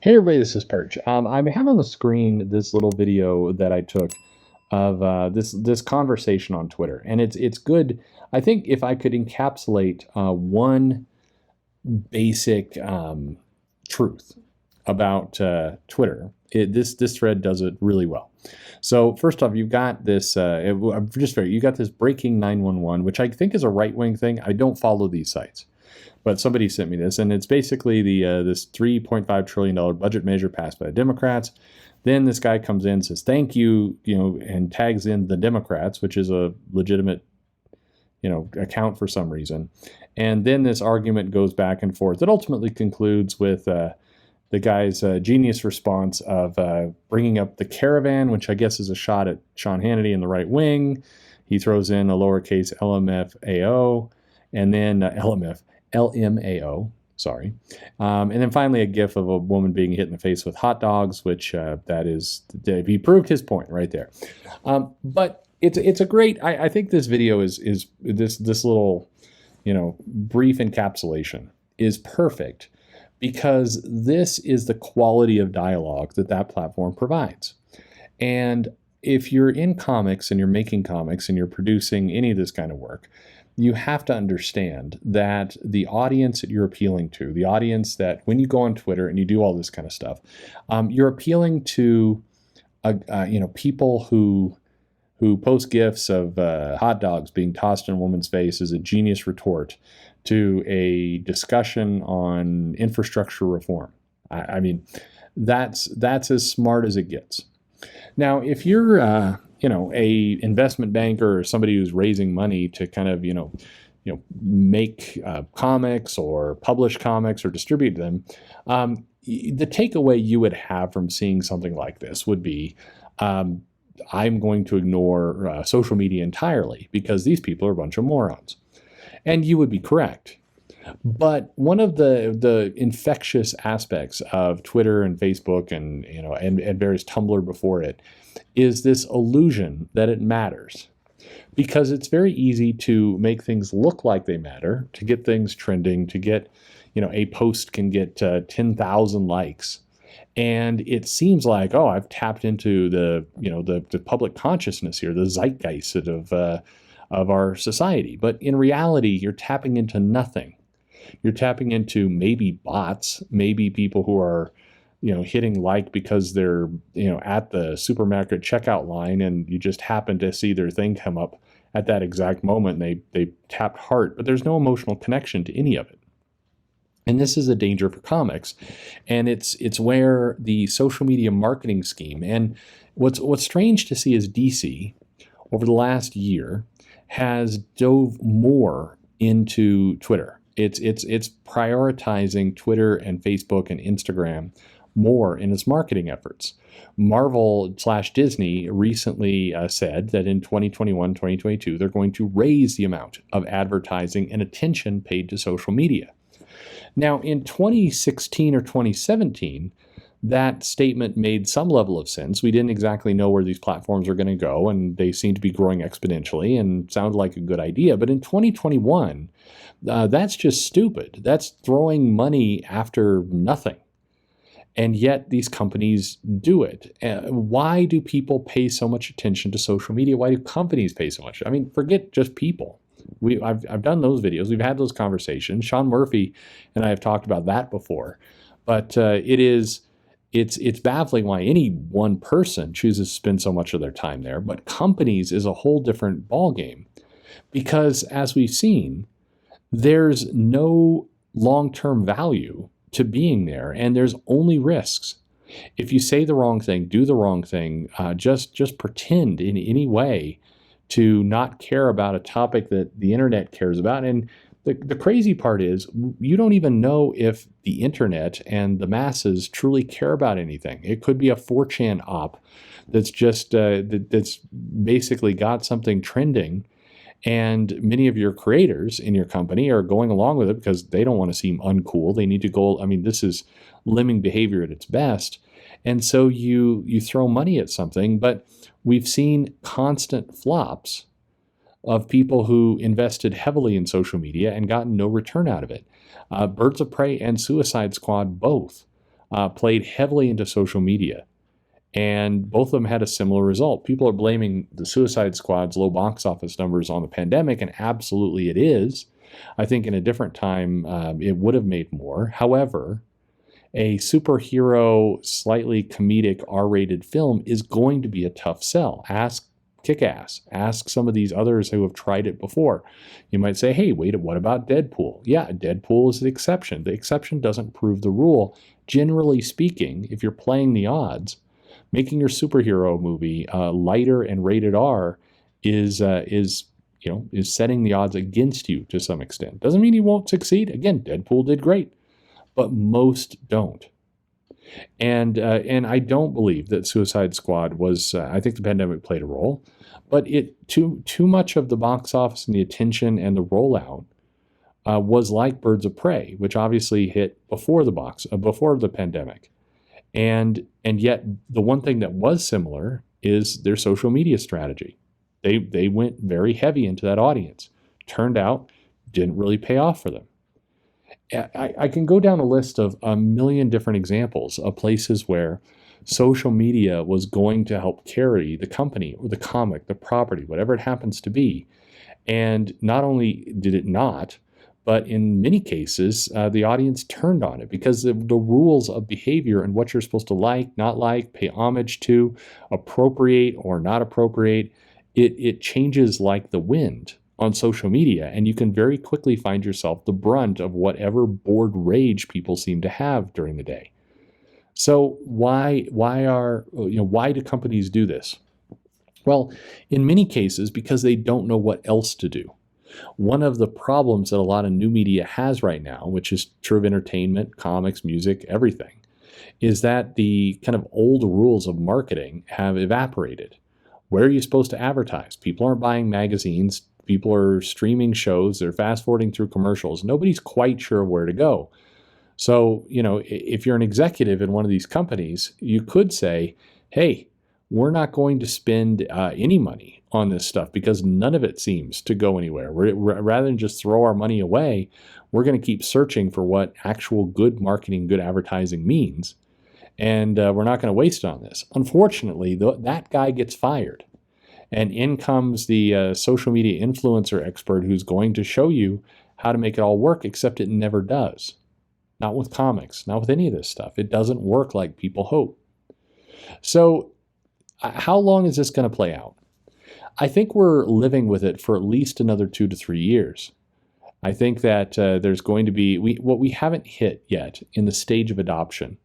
Hey everybody, this is Perch. I have on the screen this little video that I took of this conversation on Twitter, and it's good. I think if I could encapsulate one basic truth about Twitter, this thread does it really well. So first off, you've got this. Just fair. You got this breaking 911, which I think is a right wing thing. I don't follow these sites. But somebody sent me this, and it's basically the this $3.5 trillion budget measure passed by the Democrats. Then this guy comes in, says thank you, and tags in the Democrats, which is a legitimate, account for some reason. And then this argument goes back and forth. It ultimately concludes with the guy's genius response of bringing up the caravan, which I guess is a shot at Sean Hannity in the right wing. He throws in a lowercase LMFAO, and then LMAO, sorry. And then finally a gif of a woman being hit in the face with hot dogs, which he proved his point right there. But it's a great, I think this video is this little, brief encapsulation is perfect because this is the quality of dialogue that platform provides. And if you're in comics and you're making comics and you're producing any of this kind of work, you have to understand that the audience that you're appealing to, the audience that when you go on Twitter and you do all this kind of stuff, you're appealing to, people who post gifs of hot dogs being tossed in a woman's face as a genius retort to a discussion on infrastructure reform. I mean, that's as smart as it gets. Now, if you're a investment banker or somebody who's raising money to kind of make comics or publish comics or distribute them, the takeaway you would have from seeing something like this would be, I'm going to ignore social media entirely because these people are a bunch of morons, and you would be correct. But one of the infectious aspects of Twitter and Facebook and various Tumblr before it is this illusion that it matters, because it's very easy to make things look like they matter, to get things trending, to get, a post can get 10,000 likes. And it seems like, oh, I've tapped into the public consciousness here, the zeitgeist of our society. But in reality, you're tapping into nothing. You're tapping into maybe bots, maybe people who are, hitting like because they're, at the supermarket checkout line and you just happen to see their thing come up at that exact moment and they tapped heart, but there's no emotional connection to any of it. And this is a danger for comics. And it's where the social media marketing scheme, and what's strange to see is DC over the last year has dove more into Twitter. It's prioritizing Twitter and Facebook and Instagram more in its marketing efforts. Marvel/Disney recently said that in 2021, 2022, they're going to raise the amount of advertising and attention paid to social media. Now, in 2016 or 2017, that statement made some level of sense. We didn't exactly know where these platforms are going to go, and they seem to be growing exponentially and sounded like a good idea. But in 2021, that's just stupid. That's throwing money after nothing. And yet these companies do it. Why do people pay so much attention to social media? Why do companies pay so much? I mean, forget just people. I've done those videos. We've had those conversations. Sean Murphy and I have talked about that before. But it's baffling why any one person chooses to spend so much of their time there. But companies is a whole different ballgame, because as we've seen, there's no long-term value to being there, and there's only risks. If you say the wrong thing, do the wrong thing, just pretend in any way to not care about a topic that the internet cares about. And the crazy part is you don't even know if the internet and the masses truly care about anything. It could be a 4chan op that's just that's basically got something trending, and many of your creators in your company are going along with it because they don't want to seem uncool. They need to go. I mean, this is lemming behavior at its best. And so you throw money at something, but we've seen constant flops of people who invested heavily in social media and gotten no return out of it. Birds of Prey and Suicide Squad both played heavily into social media. And both of them had a similar result. People are blaming the Suicide Squad's low box office numbers on the pandemic, and absolutely it is. I think in a different time, it would have made more. However, a superhero, slightly comedic R-rated film is going to be a tough sell. Ask Kick-Ass. Ask some of these others who have tried it before. You might say, hey, wait, what about Deadpool? Yeah, Deadpool is the exception. The exception doesn't prove the rule. Generally speaking, if you're playing the odds, making your superhero movie lighter and rated R is setting the odds against you to some extent. Doesn't mean you won't succeed. Again, Deadpool did great, but most don't. And I don't believe that Suicide Squad was. I think the pandemic played a role, but too much of the box office and the attention and the rollout was like Birds of Prey, which obviously hit before the pandemic. And yet the one thing that was similar is their social media strategy. They went very heavy into that audience. Turned out, didn't really pay off for them. I can go down a list of a million different examples of places where social media was going to help carry the company or the comic, the property, whatever it happens to be. And not only did it not, but in many cases, the audience turned on it because the rules of behavior and what you're supposed to like, not like, pay homage to, appropriate or not appropriate, it changes like the wind on social media. And you can very quickly find yourself the brunt of whatever bored rage people seem to have during the day. So why do companies do this? Well, in many cases, because they don't know what else to do. One of the problems that a lot of new media has right now, which is true of entertainment, comics, music, everything, is that the kind of old rules of marketing have evaporated. Where are you supposed to advertise? People aren't buying magazines. People are streaming shows. They're fast forwarding through commercials. Nobody's quite sure where to go. So, if you're an executive in one of these companies, you could say, hey, we're not going to spend any money on this stuff because none of it seems to go anywhere. Rather than just throw our money away, we're going to keep searching for what actual good marketing, good advertising means. And we're not going to waste it on this. Unfortunately, that guy gets fired. And in comes the social media influencer expert who's going to show you how to make it all work, except it never does. Not with comics, not with any of this stuff. It doesn't work like people hope. So how long is this going to play out? I think we're living with it for at least another 2 to 3 years. I think that there's going to be, what we haven't hit yet in the stage of adoption.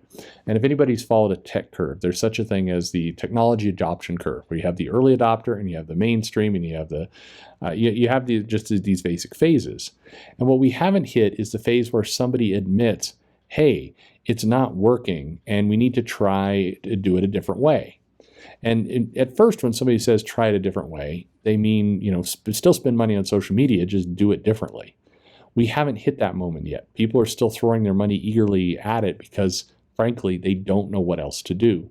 And if anybody's followed a tech curve, there's such a thing as the technology adoption curve, where you have the early adopter and you have the mainstream and you have just these basic phases. And what we haven't hit is the phase where somebody admits, hey, it's not working and we need to try to do it a different way. And at first, when somebody says try it a different way, they mean, still spend money on social media, just do it differently. We haven't hit that moment yet. People are still throwing their money eagerly at it because, frankly, they don't know what else to do.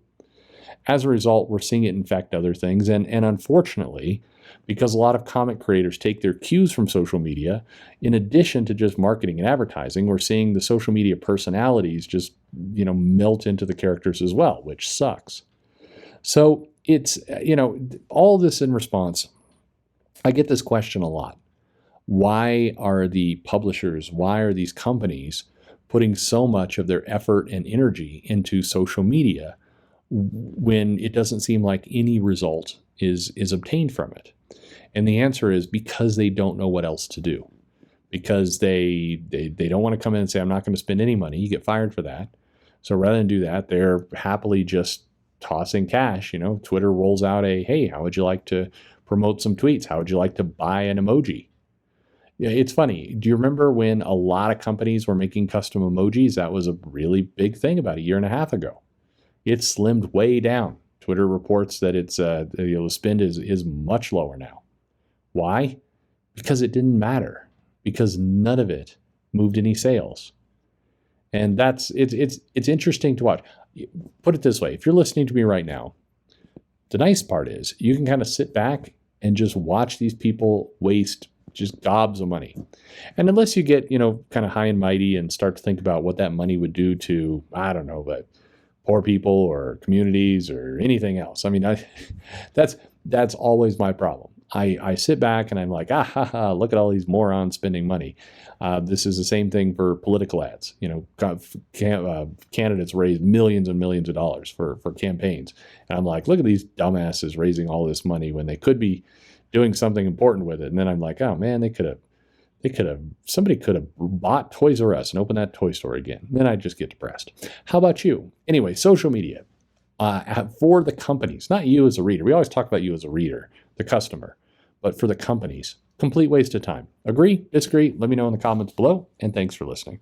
As a result, we're seeing it infect other things. And unfortunately, because a lot of comic creators take their cues from social media, in addition to just marketing and advertising, we're seeing the social media personalities just, melt into the characters as well, which sucks. So it's, all this in response, I get this question a lot. Why are the publishers, why are these companies putting so much of their effort and energy into social media when it doesn't seem like any result is obtained from it? And the answer is because they don't know what else to do. Because they don't want to come in and say, I'm not going to spend any money. You get fired for that. So rather than do that, they're happily just tossing cash. Twitter rolls out hey, how would you like to promote some tweets? How would you like to buy an emoji? Yeah, it's funny. Do you remember when a lot of companies were making custom emojis? That was a really big thing about a year and a half ago. It slimmed way down. Twitter reports that it's the spend is much lower now. Why? Because it didn't matter. Because none of it moved any sales. And it's interesting to watch. Put it this way, if you're listening to me right now, the nice part is you can kind of sit back and just watch these people waste just gobs of money. And unless you get, kind of high and mighty and start to think about what that money would do to, I don't know, but poor people or communities or anything else. I mean, that's always my problem. I sit back and I'm like, ha, ha, look at all these morons spending money. This is the same thing for political ads. Candidates raise millions and millions of dollars for campaigns. And I'm like, look at these dumbasses raising all this money when they could be doing something important with it. And then I'm like, oh man, somebody could have bought Toys R Us and opened that toy store again. Then I'd just get depressed. How about you? Anyway, social media for the companies, not you as a reader. We always talk about you as a reader, the customer, but for the companies, complete waste of time. Agree? Disagree? Let me know in the comments below, and thanks for listening.